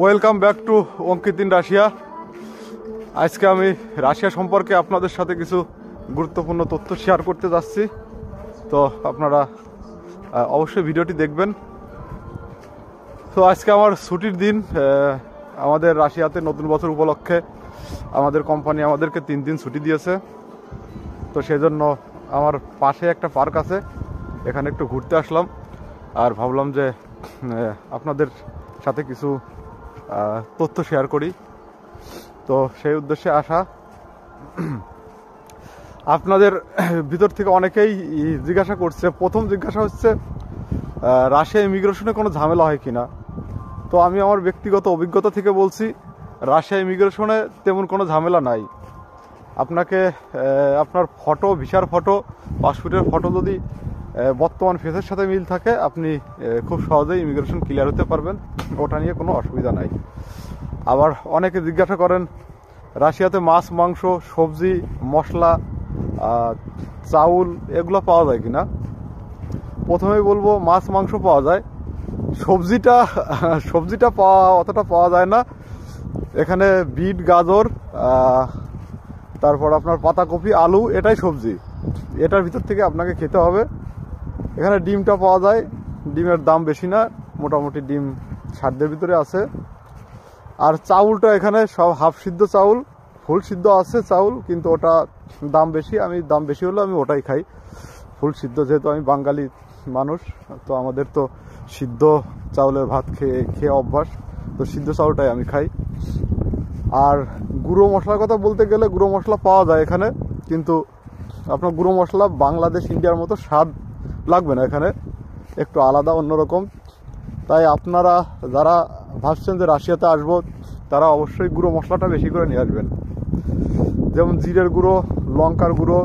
Welcome back to Ankit in Russia. আজকে আমি Russia সম্পর্কে আপনাদের সাথে কিছু গুরুত্বপূর্ণ তথ্য শেয়ার করতে যাচ্ছি। তো আপনারা অবশ্যই ভিডিওটি দেখবেন। তো আজকে আমার ছুটির দিন। আমাদের রাশিয়াতে নতুন বছর উপলক্ষে আমাদের কোম্পানি আমাদেরকে 3 দিন ছুটি দিয়েছে। তো সেই জন্য আমার পাশে একটা পার্ক আছে, এখানে একটু ঘুরতে আসলাম আর ভাবলাম যে আপনাদের সাথে কিছু তথ্য শেয়ার করি। তো সেই উদ্দেশ্যে আসা। আপনাদের ভিতর থেকে অনেকেই জিজ্ঞাসা করছে, প্রথম জিজ্ঞাসা হচ্ছে রাশিয়া ইমিগ্রেশনে কোনো ঝামেলা হয় কিনা। তো আমি আমার ব্যক্তিগত অভিজ্ঞতা থেকে বলছি, রাশিয়া ইমিগ্রেশনে তেমন কোনো ঝামেলা নাই। আপনাকে আপনার ফটো, ভিসার ফটো, পাসপোর্টের ফটো যদি বর্তমান ফেসের সাথে মিল থাকে, আপনি খুব সহজেই ইমিগ্রেশন ক্লিয়ার হতে পারবেন, ওটা নিয়ে কোনো অসুবিধা নাই। আবার অনেকে জিজ্ঞাসা করেন রাশিয়াতে মাছ, মাংস, সবজি, মশলা, চাউল এগুলো পাওয়া যায় কিনা। প্রথমেই বলবো মাছ মাংস পাওয়া যায়, সবজিটা অতটা পাওয়া যায় না। এখানে বিট, গাজর, তারপর আপনার পাতাকপি, আলু, এটাই সবজি। এটার ভিতর থেকে আপনাকে খেতে হবে। এখানে ডিমটা পাওয়া যায়, ডিমের দাম বেশি না, মোটামুটি ডিম সাধ্যের ভিতরে আছে। আর চাউলটা এখানে সব হাফ সিদ্ধ চাউল, ফুল সিদ্ধ আছে চাউল, কিন্তু ওটা দাম বেশি। আমি দাম বেশি হলে আমি ওটাই খাই, ফুল সিদ্ধ। যেহেতু আমি বাঙালি মানুষ, তো আমাদের তো সিদ্ধ চাউলের ভাত খেয়ে অভ্যাস, তো সিদ্ধ চাউলটাই আমি খাই। আর গুঁড়ো মশলার কথা বলতে গেলে, গুঁড়ো মশলা পাওয়া যায় এখানে, কিন্তু আপনার গুঁড়ো মশলা বাংলাদেশ, ইন্ডিয়ার মতো স্বাদ লাগবে না, এখানে একটু আলাদা, অন্যরকম। তাই আপনারা যারা ভাবছেন যে রাশিয়াতে আসবো, তারা অবশ্যই গুঁড়ো মশলাটা বেশি করে নিয়ে আসবেন। যেমন জিরের গুঁড়ো, লঙ্কার গুঁড়ো,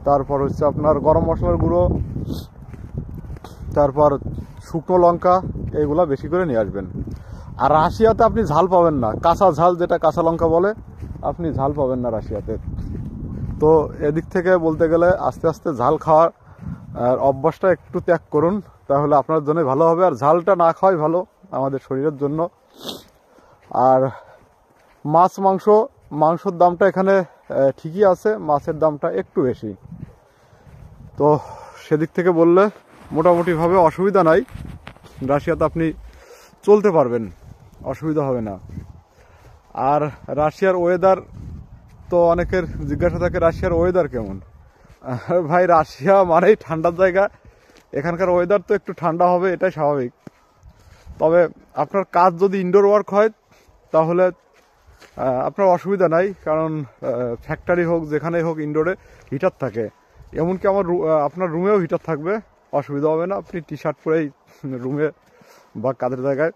তারপর হচ্ছে আপনার গরম মশলার গুঁড়ো, তারপর শুকনো লঙ্কা, এইগুলা বেশি করে নিয়ে আসবেন। আর রাশিয়াতে আপনি ঝাল পাবেন না, কাঁচা ঝাল, যেটা কাঁচা লঙ্কা বলে, আপনি ঝাল পাবেন না রাশিয়াতে। তো এদিক থেকে বলতে গেলে আস্তে আস্তে ঝাল খাওয়ার অভ্যাসটা একটু ত্যাগ করুন, তাহলে আপনার জন্য ভালো হবে। আর ঝালটা না খাওয়াই ভালো আমাদের শরীরের জন্য। আর মাছ, মাংসর দামটা এখানে ঠিকই আছে, মাছের দামটা একটু বেশি। তো সেদিক থেকে বললে মোটামুটিভাবে অসুবিধা নাই, রাশিয়াতে আপনি চলতে পারবেন, অসুবিধা হবে না। আর রাশিয়ার ওয়েদার, তো অনেকের জিজ্ঞাসা থাকে রাশিয়ার ওয়েদার কেমন। ভাই, রাশিয়া মানেই ঠান্ডার জায়গা, এখানকার ওয়েদার তো একটু ঠান্ডা হবে, এটাই স্বাভাবিক। তবে আপনার কাজ যদি ইনডোর ওয়ার্ক হয়, তাহলে আপনার অসুবিধা নাই, কারণ ফ্যাক্টরি হোক, যেখানেই হোক, ইনডোরে হিটার থাকে। এমনকি আপনার রুমেও হিটার থাকবে, অসুবিধা হবে না। আপনি টি শার্ট পরেই রুমে বা কাজের জায়গায়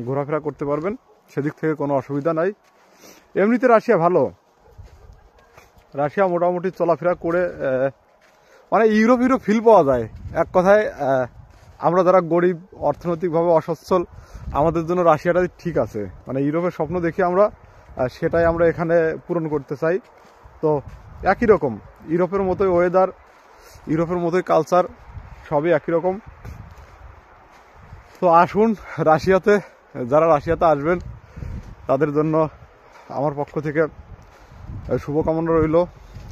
ঘোরাফেরা করতে পারবেন, সেদিক থেকে কোনো অসুবিধা নাই। এমনিতে রাশিয়া ভালো, রাশিয়া মোটামুটি চলাফেরা করে মানে ইউরোপ ফিল পাওয়া যায়। এক কথায় আমরা যারা গরিব, অর্থনৈতিকভাবে অসচ্ছল, আমাদের জন্য রাশিয়াটা ঠিক আছে। মানে ইউরোপের স্বপ্ন দেখি আমরা, সেটাই আমরা এখানে পূরণ করতে চাই। তো একই রকম, ইউরোপের মতোই ওয়েদার, ইউরোপের মতোই কালচার, সবই একই রকম। তো আসুন রাশিয়াতে, যারা রাশিয়াতে আসবেন তাদের জন্য আমার পক্ষ থেকে শুভকামনা রইল।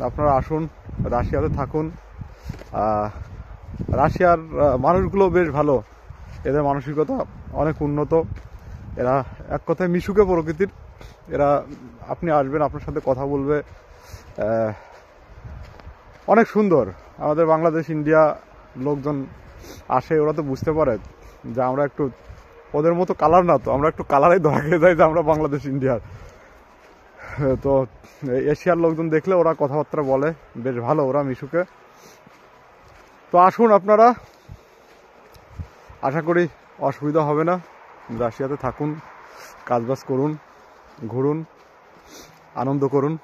আপনারা আসুন, রাশিয়াতে থাকুন। রাশিয়ার মানুষগুলো বেশ ভালো, এদের মানসিকতা অনেক উন্নত। এরা এক কথায় মিশুকে প্রকৃতির। এরা, আপনি আসবেন, আপনার সাথে কথা বলবে, অনেক সুন্দর। আমাদের বাংলাদেশ, ইন্ডিয়া লোকজন আসে, ওরা তো বুঝতে পারে যে আমরা একটু ওদের মতো কালার না, তো আমরা একটু কালারেই ধরা খেয়ে যাই যে আমরা বাংলাদেশ, ইন্ডিয়ার। তো এশিয়ার লোকজন দেখলে ওরা কথাবার্তা বলে, বেশ ভালো ওরা মিশুকে। তো আসুন আপনারা, আশা করি অসুবিধা হবে না। রাশিয়াতে থাকুন, কাজবাজ করুন, ঘুরুন, আনন্দ করুন।